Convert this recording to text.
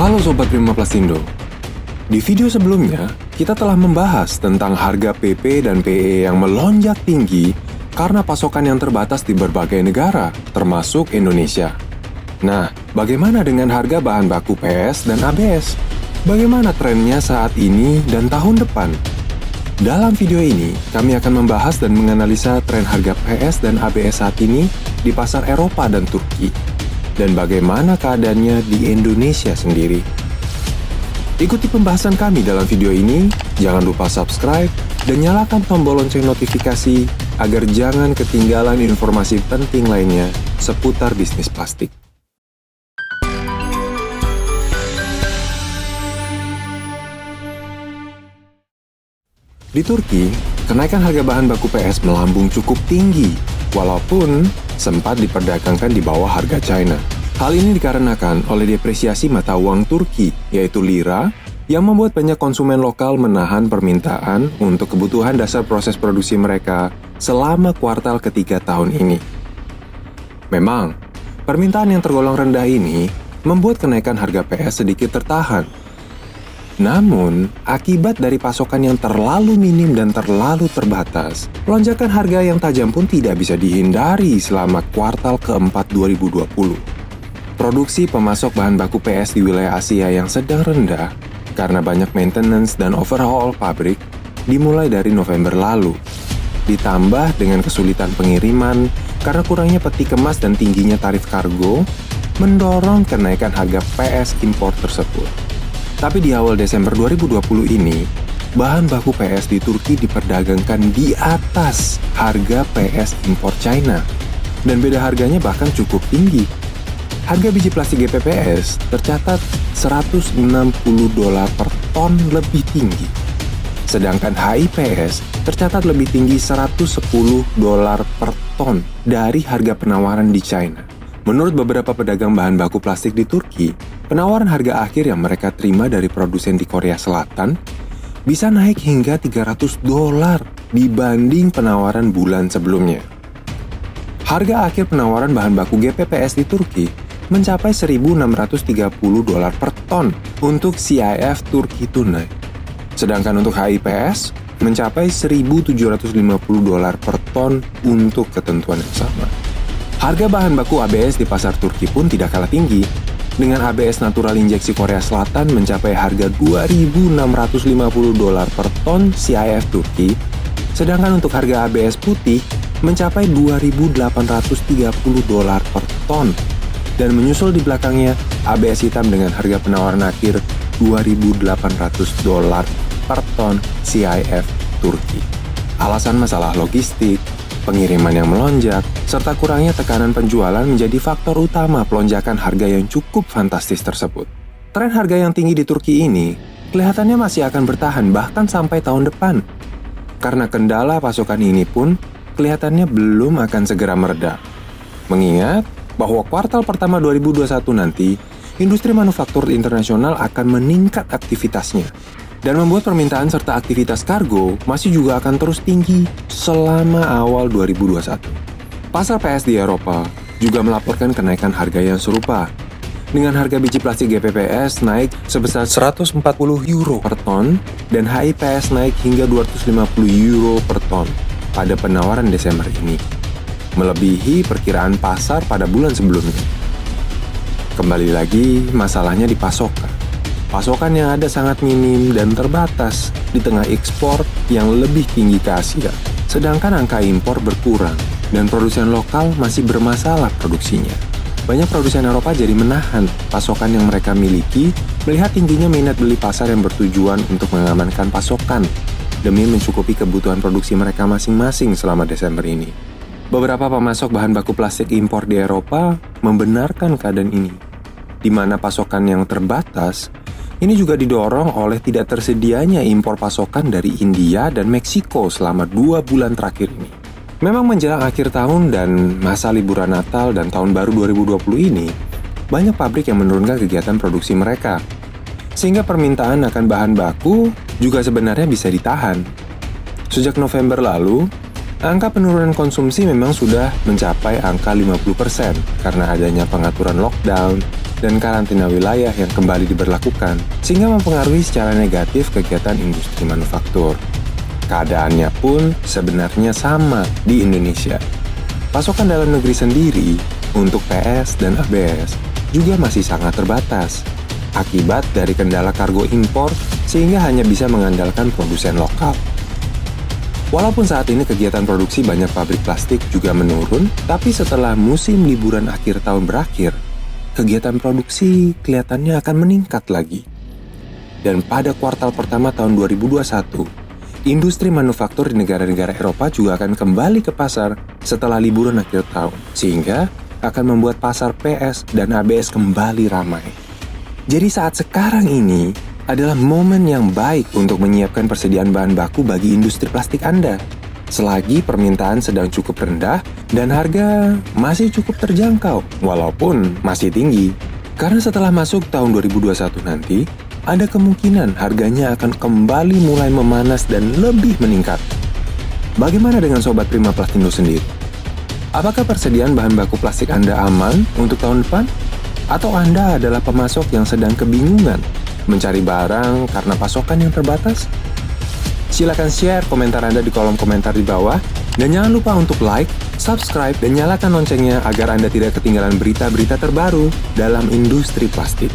Halo Sobat Prima Plasindo. Di video sebelumnya, kita telah membahas tentang harga PP dan PE yang melonjak tinggi karena pasokan yang terbatas di berbagai negara, termasuk Indonesia. Nah, bagaimana dengan harga bahan baku PS dan ABS? Bagaimana trennya saat ini dan tahun depan? Dalam video ini, kami akan membahas dan menganalisa tren harga PS dan ABS saat ini di pasar Eropa dan Turki, dan bagaimana keadaannya di Indonesia sendiri. Ikuti pembahasan kami dalam video ini, jangan lupa subscribe dan nyalakan tombol lonceng notifikasi agar jangan ketinggalan informasi penting lainnya seputar bisnis plastik. Di Turki, kenaikan harga bahan baku PS melambung cukup tinggi, walaupun sempat diperdagangkan di bawah harga China. Hal ini dikarenakan oleh depresiasi mata uang Turki, yaitu lira, yang membuat banyak konsumen lokal menahan permintaan untuk kebutuhan dasar proses produksi mereka selama kuartal ketiga tahun ini. Memang, permintaan yang tergolong rendah ini membuat kenaikan harga PS sedikit tertahan. Namun, akibat dari pasokan yang terlalu minim dan terlalu terbatas, lonjakan harga yang tajam pun tidak bisa dihindari selama kuartal keempat 2020. Produksi pemasok bahan baku PS di wilayah Asia yang sedang rendah karena banyak maintenance dan overhaul pabrik dimulai dari November lalu. Ditambah dengan kesulitan pengiriman karena kurangnya peti kemas dan tingginya tarif kargo, mendorong kenaikan harga PS impor tersebut. Tapi di awal Desember 2020 ini, bahan baku PS di Turki diperdagangkan di atas harga PS impor China. Dan beda harganya bahkan cukup tinggi. Harga biji plastik GPPS tercatat $160 per ton lebih tinggi. Sedangkan HIPS tercatat lebih tinggi $110 per ton dari harga penawaran di China. Menurut beberapa pedagang bahan baku plastik di Turki, penawaran harga akhir yang mereka terima dari produsen di Korea Selatan bisa naik hingga $300 dibanding penawaran bulan sebelumnya. Harga akhir penawaran bahan baku GPPS di Turki mencapai $1.630 per ton untuk CIF Turki tunai. Sedangkan untuk HIPS mencapai $1.750 per ton untuk ketentuan yang sama. Harga bahan baku ABS di pasar Turki pun tidak kalah tinggi, dengan ABS natural injeksi Korea Selatan mencapai harga $2.650 per ton CIF Turki, sedangkan untuk harga ABS putih mencapai $2.830 per ton, dan menyusul di belakangnya ABS hitam dengan harga penawaran akhir $2.800 per ton CIF Turki. Alasan masalah logistik, pengiriman yang melonjak, serta kurangnya tekanan penjualan menjadi faktor utama pelonjakan harga yang cukup fantastis tersebut. Tren harga yang tinggi di Turki ini kelihatannya masih akan bertahan bahkan sampai tahun depan. Karena kendala pasokan ini pun kelihatannya belum akan segera mereda. Mengingat bahwa kuartal pertama 2021 nanti, industri manufaktur internasional akan meningkat aktivitasnya dan membuat permintaan serta aktivitas kargo masih juga akan terus tinggi selama awal 2021. Pasar PS di Eropa juga melaporkan kenaikan harga yang serupa, dengan harga biji plastik GPPS naik sebesar €140 per ton dan HIPS naik hingga €250 per ton pada penawaran Desember ini, melebihi perkiraan pasar pada bulan sebelumnya. Kembali lagi, masalahnya di pasokan. Pasokan yang ada sangat minim dan terbatas di tengah ekspor yang lebih tinggi ke Asia. Sedangkan angka impor berkurang dan produsen lokal masih bermasalah produksinya. Banyak produsen Eropa jadi menahan pasokan yang mereka miliki melihat tingginya minat beli pasar yang bertujuan untuk mengamankan pasokan demi mencukupi kebutuhan produksi mereka masing-masing selama Desember ini. Beberapa pemasok bahan baku plastik impor di Eropa membenarkan keadaan ini, di mana pasokan yang terbatas ini juga didorong oleh tidak tersedianya impor pasokan dari India dan Meksiko selama 2 bulan terakhir ini. Memang menjelang akhir tahun dan masa liburan Natal dan Tahun Baru 2020 ini, banyak pabrik yang menurunkan kegiatan produksi mereka. Sehingga permintaan akan bahan baku juga sebenarnya bisa ditahan. Sejak November lalu, angka penurunan konsumsi memang sudah mencapai angka 50% karena adanya pengaturan lockdown, dan karantina wilayah yang kembali diberlakukan, sehingga mempengaruhi secara negatif kegiatan industri manufaktur. Keadaannya pun sebenarnya sama di Indonesia. Pasokan dalam negeri sendiri untuk PS dan ABS juga masih sangat terbatas, akibat dari kendala kargo impor sehingga hanya bisa mengandalkan produsen lokal. Walaupun saat ini kegiatan produksi banyak pabrik plastik juga menurun, tapi setelah musim liburan akhir tahun berakhir, kegiatan produksi kelihatannya akan meningkat lagi. Dan pada kuartal pertama tahun 2021, industri manufaktur di negara-negara Eropa juga akan kembali ke pasar setelah liburan akhir tahun, sehingga akan membuat pasar PS dan ABS kembali ramai. Jadi saat sekarang ini adalah momen yang baik untuk menyiapkan persediaan bahan baku bagi industri plastik Anda. Selagi permintaan sedang cukup rendah dan harga masih cukup terjangkau, walaupun masih tinggi. Karena setelah masuk tahun 2021 nanti, ada kemungkinan harganya akan kembali mulai memanas dan lebih meningkat. Bagaimana dengan Sobat Prima Plastindo sendiri? Apakah persediaan bahan baku plastik Anda aman untuk tahun depan? Atau Anda adalah pemasok yang sedang kebingungan mencari barang karena pasokan yang terbatas? Silakan share komentar Anda di kolom komentar di bawah. Dan jangan lupa untuk like, subscribe, dan nyalakan loncengnya agar Anda tidak ketinggalan berita-berita terbaru dalam industri plastik.